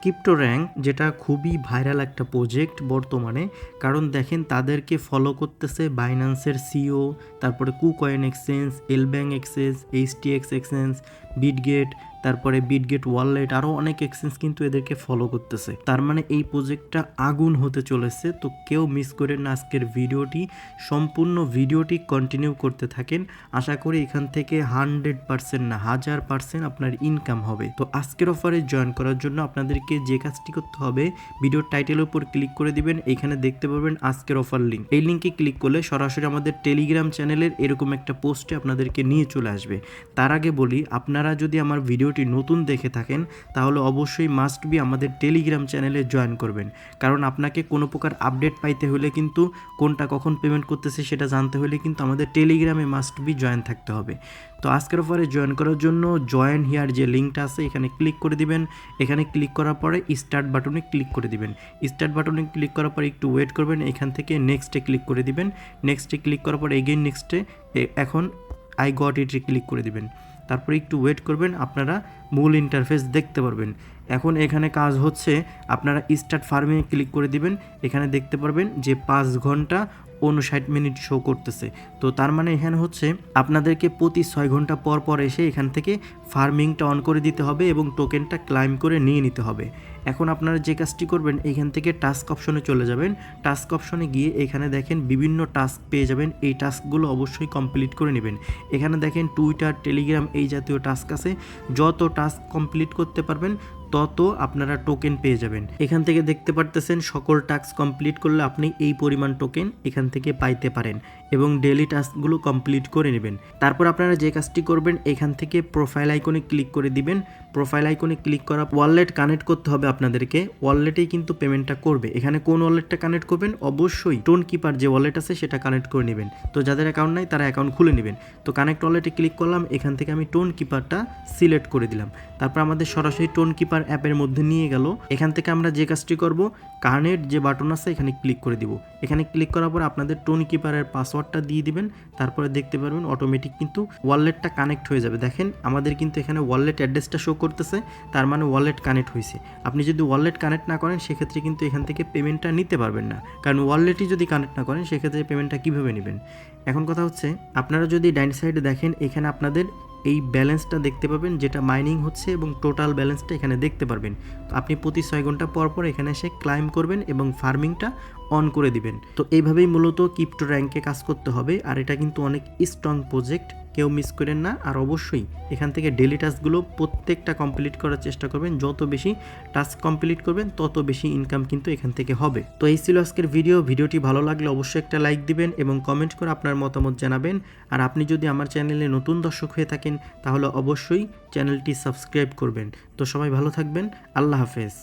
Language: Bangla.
ক্রিপ্টো র্যাঙ্ক যেটা খুবই ভাইরাল একটা প্রজেক্ট বর্তমানে, কারণ দেখেন তাদেরকে ফলো করতেছে বাইন্যান্সের সিও, তারপরে KuCoin exchange, LBank exchange, HTX exchange, Bitget, তারপরে বিটগেট ওয়ালেট, আরও অনেক এক্সচেঞ্জ কিন্তু এদেরকে ফলো করতেছে। তার মানে এই প্রজেক্টটা আগুন হতে চলেছে। তো কেউ মিস করেন না আজকের ভিডিওটি, সম্পূর্ণ ভিডিওটি কন্টিনিউ করতে থাকেন। আশা করি এখান থেকে 100% না 1000% আপনার ইনকাম হবে। তো আজকের অফারে জয়েন করার জন্য আপনাদেরকে যে কাজটি করতে হবে, ভিডিওর টাইটেলের উপর ক্লিক করে দিবেন, এখানে দেখতে পাবেন আজকের অফার লিঙ্ক। এই লিঙ্কে ক্লিক করলে সরাসরি আমাদের টেলিগ্রাম চ্যানেলের এরকম একটা পোস্টে আপনাদেরকে নিয়ে চলে আসবে। তার আগে বলি, আপনারা যদি আমার ভিডিওটি নতুন দেখে থাকেন তাহলে অবশ্যই মাস্ট বি আমাদের টেলিগ্রাম চ্যানেলে জয়েন করবেন, কারণ আপনাকে কোনো প্রকার আপডেট পাইতে হলে কিন্তু কোনটা কখন পেমেন্ট করতেছে সেটা জানতে হলে কিন্তু আমাদের টেলিগ্রামে মাস্ট বি জয়েন থাকতে হবে। তো আজকের অফারে জয়েন করার জন্য জয়েন হিয়ার যে লিঙ্কটা আছে এখানে ক্লিক করে দিবেন। এখানে ক্লিক করার পরে স্টার্ট বাটনে ক্লিক করে দিবেন। স্টার্ট বাটনে ক্লিক করার পরে একটু ওয়েট করবেন, এখান থেকে নেক্সটে ক্লিক করে দিবেন। নেক্সটে ক্লিক করার পরে এগেইন নেক্সটে, এখন আই গট ইটে ক্লিক করে দিবেন। তারপরে একটু ওয়েট করবেন, আপনারা মূল ইন্টারফেস দেখতে পারবেন। এখন এখানে কাজ হচ্ছে, আপনারা স্টার্ট ফার্মিংয়ে ক্লিক করে দিবেন। এখানে দেখতে পারবেন যে 5 ঘন্টা 59 মিনিট শো করতেছে। তো তার মানে এখানে হচ্ছে আপনাদেরকে প্রতি 6 ঘন্টা পর পর এসে এখান থেকে ফার্মিংটা অন করে দিতে হবে এবং টোকেনটা ক্লাইম করে নিয়ে নিতে হবে। এখন আপনারা যে কাজটি করবেন, এখান থেকে টাস্ক অপশনে চলে যাবেন। টাস্ক অপশনে গিয়ে এখানে দেখেন বিভিন্ন টাস্ক পেয়ে যাবেন। এই টাস্কগুলো অবশ্যই কমপ্লিট করে নেবেন। এখানে দেখেন টুইটার, টেলিগ্রাম এই জাতীয় টাস্ক আছে। যত টাস্ক কমপ্লিট করতে পারবেন তত আপনারা টোকেন পেয়ে যাবেন। এখান থেকে দেখতে পারতেছেন সকল টাস্ক কমপ্লিট করলে আপনি এই পরিমাণ টোকেন এখান থেকে পাইতে পারেন এবং ডেইলি টাস্কগুলো কমপ্লিট করে নেবেন। তারপর আপনারা যে কাজটি করবেন, এখান থেকে প্রোফাইল আইকনে ক্লিক করে দিবেন। প্রোফাইল আইকনে ক্লিক করা, ওয়ালেট কানেক্ট করতে হবে আপনাদেরকে। ওয়ালেটেই কিন্তু পেমেন্টটা করবে। এখানে কোন ওয়ালেটটা কানেক্ট করবেন, অবশ্যই টোন কিপার যে ওয়ালেট আছে সেটা কানেক্ট করে নেবেন। তো যাদের অ্যাকাউন্ট নাই তারা অ্যাকাউন্ট খুলে নেবেন। তো কানেক্ট ওয়ালেটে ক্লিক করলাম, এখান থেকে আমি টোন কিপারটা সিলেক্ট করে দিলাম। তারপর আমাদের সরাসরি টোন কিপার অ্যাপের মধ্যে নিয়ে গেল। এখান থেকে আমরা যে কাজটি করব, কানেক্ট যে বাটন আছে এখানে ক্লিক করে দিব। এখানে ক্লিক করার পর আপনাদের টোন কিপারের পাসওয়ার্ডটা দিয়ে দিবেন। তারপরে দেখতে পারবেন অটোমেটিক কিন্তু ওয়ালেটটা কানেক্ট হয়ে যাবে। দেখেন আমাদের কিন্তু এখানে ওয়ালেট অ্যাড্রেসটা শো করতেছে, তার মানে ওয়ালেট কানেক্ট হয়েছে। আপনি যদি ওয়ালেট কানেক্ট না করেন সেক্ষেত্রে কিন্তু এখান থেকে পেমেন্টটা নিতে পারবেন না, কারণ ওয়ালেটই যদি কানেক্ট না করেন সেক্ষেত্রে পেমেন্টটা কীভাবে নেবেন। এখন কথা হচ্ছে, আপনারা যদি ডাইন সাইডে দেখেন এখানে আপনাদের এই ব্যালেন্সটা দেখতে পাবেন, যেটা মাইনিং হচ্ছে এবং টোটাল ব্যালেন্সটা এখানে দেখতে পারবেন। তো আপনি প্রতি 6 ঘন্টা পর পর এখানে এসে ক্লাইম করবেন এবং ফার্মিংটা অন করে দিবেন। তো এইভাবেই মূলত ক্রিপ্টো র্যাঙ্কে কাজ করতে হবে। আর এটা কিন্তু অনেক স্ট্রং প্রজেক্ট, কেউ মিস করেন না। আর অবশ্যই এখান থেকে ডেলি টাস্কগুলো প্রত্যেকটা কমপ্লিট করার চেষ্টা করবেন। যত বেশি টাস্ক কমপ্লিট করবেন তত বেশি ইনকাম কিন্তু এখান থেকে হবে। তো এই ছিল আজকের ভিডিওটি ভালো লাগলে অবশ্যই একটা লাইক দিবেন এবং কমেন্ট করে আপনার মতামত জানাবেন। আর আপনি যদি আমার চ্যানেলে নতুন দর্শক হয়ে থাকেন তাহলে অবশ্যই চ্যানেলটি সাবস্ক্রাইব করবেন। তো সবাই ভালো থাকবেন, আল্লাহ হাফেজ।